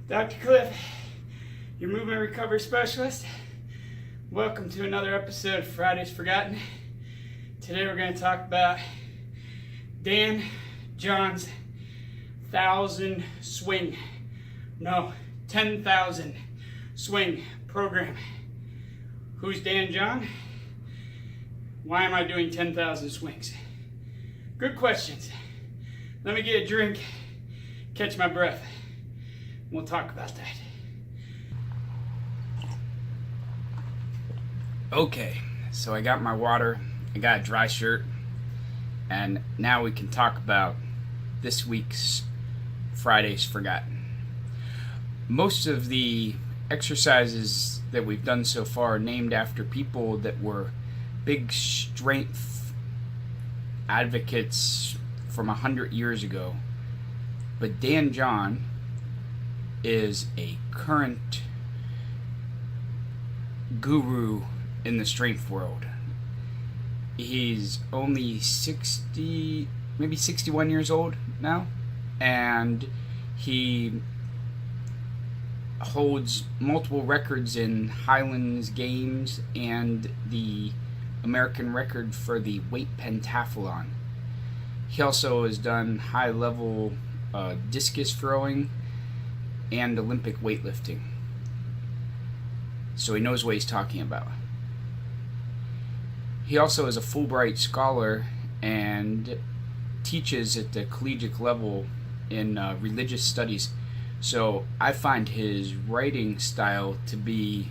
Dr. Cliff, your movement recovery specialist. Welcome to another episode of Fridays Forgotten. Today we're going to talk about Dan John's 10,000 swing program. Who's Dan John? Why am I doing 10,000 swings? Good questions. Let me get a drink, catch my breath. We'll talk about that. Okay, so I got my water, I got a dry shirt, and now we can talk about this week's Fridays Forgotten. Most of the exercises that we've done so far are named after people that were big strength advocates from 100 years ago. But Dan John is a current guru in the strength world. He's only 60, maybe 61 years old now, and he holds multiple records in Highlands Games and the American record for the weight pentathlon. He also has done high-level discus throwing and Olympic weightlifting. So he knows what he's talking about. He also is a Fulbright scholar and teaches at the collegiate level in religious studies. So I find his writing style to be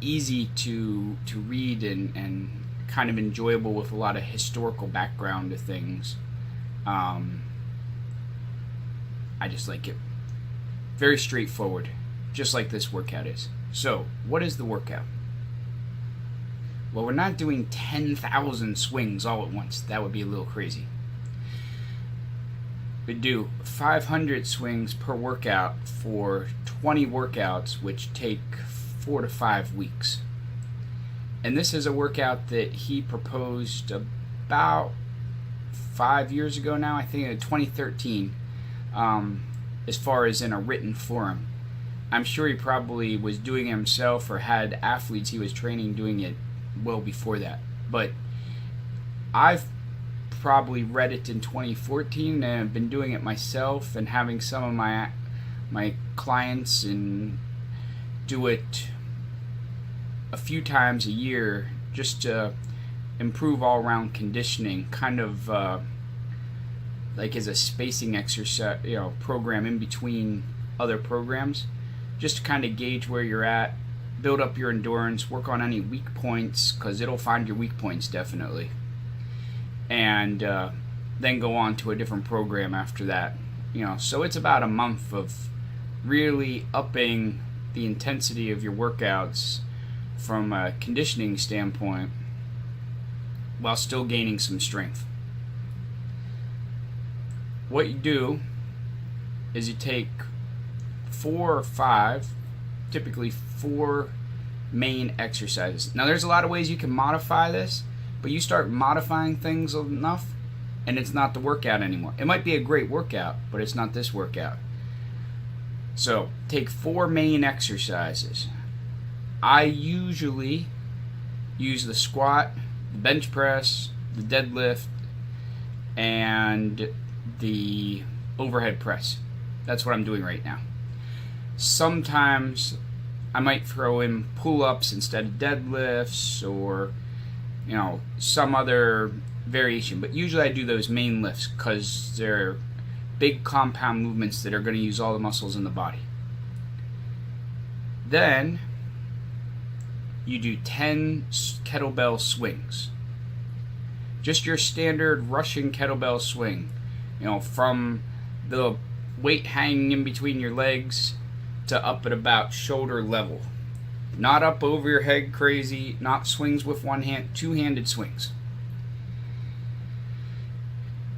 easy to read and kind of enjoyable with a lot of historical background to things. I just like it. Very straightforward, just like this workout is. So, what is the workout? Well, we're not doing 10,000 swings all at once. That would be a little crazy. We do 500 swings per workout for 20 workouts, which take 4 to 5 weeks. And this is a workout that he proposed about 5 years ago now, I think in 2013. As far as in a written form. I'm sure he probably was doing it himself or had athletes he was training doing it well before that. But I've probably read it in 2014 and have been doing it myself and having some of my clients and do it a few times a year just to improve all-around conditioning, kind of like as a spacing exercise, program in between other programs, just to kind of gauge where you're at, build up your endurance, work on any weak points, because it'll find your weak points definitely, and then go on to a different program after that. So it's about a month of really upping the intensity of your workouts from a conditioning standpoint while still gaining some strength. What you do is you take 4 or 5, typically 4 main exercises. Now there's a lot of ways you can modify this, but you start modifying things enough and it's not the workout anymore. It might be a great workout, but it's not this workout. So take 4 main exercises. I usually use the squat, the bench press, the deadlift, and the overhead press. That's what I'm doing right now. Sometimes I might throw in pull-ups instead of deadlifts, or some other variation, but usually I do those main lifts because they're big compound movements that are going to use all the muscles in the body. Then you do 10 kettlebell swings, just your standard Russian kettlebell swing, from the weight hanging in between your legs to up at about shoulder level. Not up over your head crazy, not swings with one hand, two-handed swings.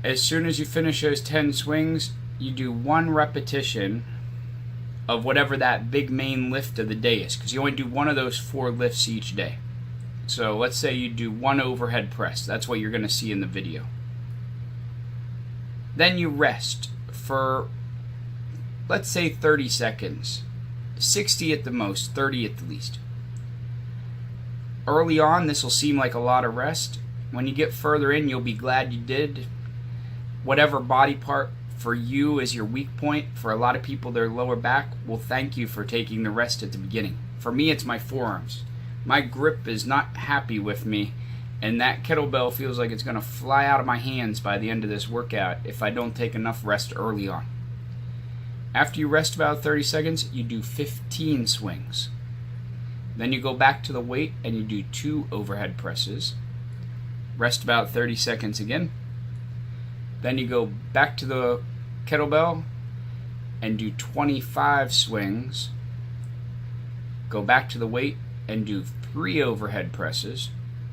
As soon as you finish those 10 swings, you do 1 repetition of whatever that big main lift of the day is, because you only do 1 of those 4 lifts each day. So let's say you do 1 overhead press. That's what you're going to see in the video. Then you rest for let's say 30 seconds, 60 at the most, 30 at the least. Early on, this will seem like a lot of rest. When you get further in, you'll be glad you did. Whatever body part for you is your weak point, for a lot of people, their lower back will thank you for taking the rest at the beginning. For me, it's my forearms. My grip is not happy with me, and that kettlebell feels like it's going to fly out of my hands by the end of this workout if I don't take enough rest early on. After you rest about 30 seconds, you do 15 swings. Then you go back to the weight and you do 2 overhead presses. Rest about 30 seconds again. Then you go back to the kettlebell and do 25 swings. Go back to the weight and do 3 overhead presses.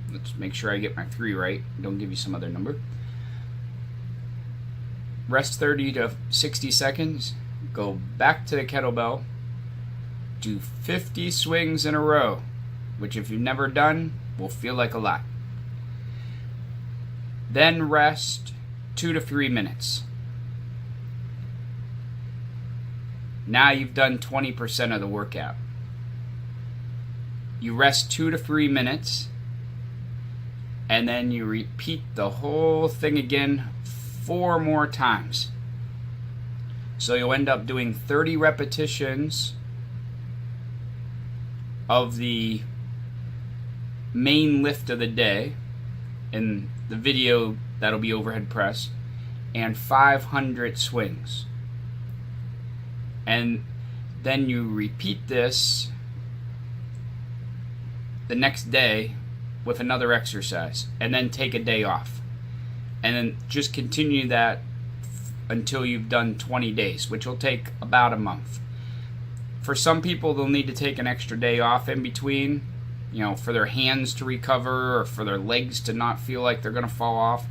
Let's make sure I get my 3 right. Don't give you some other number. Rest 30 to 60 seconds. Go back to the kettlebell. Do 50 swings in a row, which if you've never done, will feel like a lot. Then rest 2 to 3 minutes. Now you've done 20% of the workout. You rest 2 to 3 minutes, and then you repeat the whole thing again 4 more times. So you'll end up doing 30 repetitions of the main lift of the day. In the video, that'll be overhead press, and 500 swings. And then you repeat this the next day with another exercise, and then take a day off. And then just continue that until you've done 20 days, which will take about a month. For some people, they'll need to take an extra day off in between, for their hands to recover or for their legs to not feel like they're going to fall off.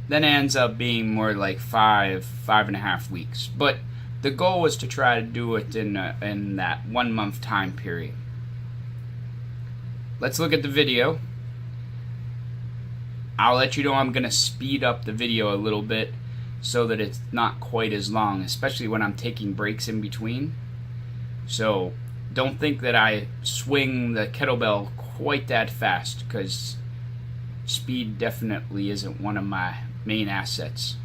Then it ends up being more like 5.5 weeks. But the goal was to try to do it in that 1 month time period. Let's look at the video. I'll let you know I'm going to speed up the video a little bit so that it's not quite as long, especially when I'm taking breaks in between. So don't think that I swing the kettlebell quite that fast, because speed definitely isn't one of my main assets.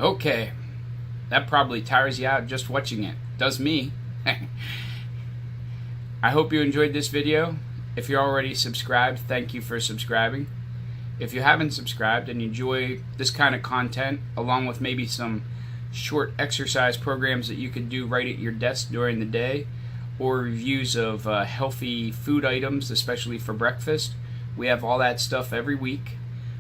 Okay, that probably tires you out just watching it. Does me. I hope you enjoyed this video. If you're already subscribed, thank you for subscribing. If you haven't subscribed and you enjoy this kind of content, along with maybe some short exercise programs that you could do right at your desk during the day, or reviews of healthy food items, especially for breakfast, we have all that stuff every week.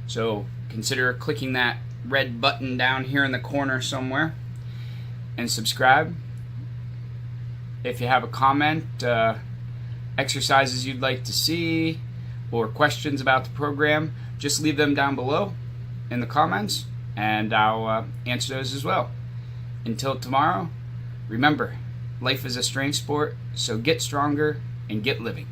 So consider clicking that red button down here in the corner somewhere and subscribe. If you have a comment, exercises you'd like to see, or questions about the program, just leave them down below in the comments and I'll answer those as well. Until tomorrow, remember, life is a strength sport, so get stronger and get living.